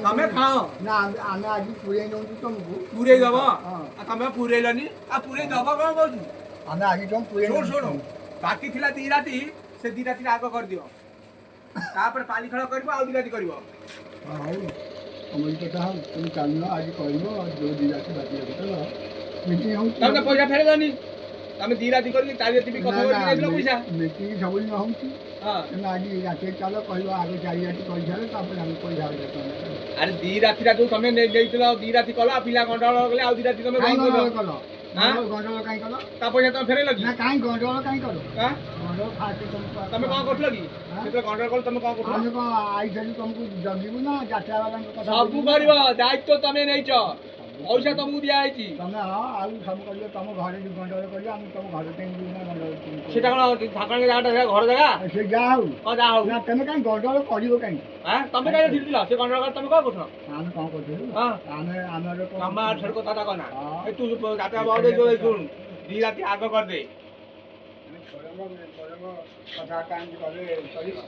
ତମେ ଖାଅ ନା ଆମେ ଆଜି ପୁରେଇ ନଉଛୁ ତମକୁ ପୁରେଇ ଦବ ତମେ ପୁରେଇଲନି ଆଉ ପୁରେଇ ଦବ କଣ କହୁଛୁ ଆମେ ଆଜି ତମ ପୁରେଇ ଶୁଣୁ ଶୁଣୁ ବାକି ଥିଲା 2 ରାତି ସେ 2 ରାତିରେ ଆଗ କରିଦିଅ ତାପରେ ପାଲି ଖେଳ କରିବ ଆଉ 2 ରାତି କରିବ ହଉ ଅମରି କଥା ହଉ তুমি ଚାଲୁନ ଆଜି କହିବ ଯୋଉ 2 ରାତି ବାକି ରଖିଦେଲ ମିଟିଂ ହଉଛି ତମେ ପଇସା ଫେରେଇଲନି ତମେ 2 ରାତି କରିକି 4 ରାତି ବି କଥା କରିକି ଦେଇଥିଲ ପଇସା ମିଟିଂ ସବୁଦିନ ହଉଛି ତମେ ଆଜି ରାତି ଚାଲ କହିବ ଆଗ 4 ରାତି କରିସାରେ ତାପରେ ଆମେ ପଇସା ଆରେ 2 ରାତିଟା ଯୋଉ ତମେ ଦେଇଥିଲ 2 ରାତି କଲ ପିଲା ଗଣ୍ଡଗୋଳ କଲେ ଆଉ 2 ରାତି ତମେ ଗଣ୍ଡଗୋଳ କଲ ଗଣ୍ଡଗୋଳ କାଇଁ କଲ ତା ପଇସା ତମେ ଫେରେଇଲ କି ନା କାଇଁ ଗଣ୍ଡଗୋଳ କାଇଁ କଲ ଗଣ୍ଡଗୋଳ ଫାଷ୍ଟ ତମେ କଣ କରୁଥିଲ କି ଯେତେବେଳେ ଗଣ୍ଡଗୋଳ କଲ ତମେ କଣ କରୁଥିଲ ଆମେ କଣ ଆଇଥିଲୁ ତମକୁ ଜଗିବୁ ନା ଯାତ୍ରା ବାଲାଙ୍କ କଥା ସବୁ କରିବ ଦାୟିତ୍ୱ ତମେ ନେଇଛ ପଇସା ତମକୁ ଦିଆଯାଇଛି ତମେ ଆଉ ସବୁ କରିବ ତମ ଘରେ ଯୋଉ ଗଣ୍ଡଗୋଳ କରିବ ଆମେ ତମ ଘରେ କାଇଁ ଯିବୁ ନା ଗଣ୍ଡଗୋଳ ସେଟା କଣ ଠାକୁରାଣୀ ଜାଗାଟା ସେଟା ଘର ଜାଗା ସେ ଯାହା ହଉ ଯାହା ହଉ ନା ତମେ କାଇଁ ଗଣ୍ଡଗୋଳ କରିବ କାଇଁ ତମେ କାଇଁ ଥିଲ ସେ ଗଣ୍ଡଗୋଳ ତମେ କଣ କରୁଥିଲ ଆମେ କଣ କରୁଥିଲୁ ଆମେ ଆମର ତମେ ଛେଡ଼ କଥାଟା କନା ତୁ ଯାତ୍ରା ବନ୍ଦ ଶୁଣୁ 2 ରାତି ଆଗ କରିଦେ କଥା କାହିଁକି କଲେ କରିବ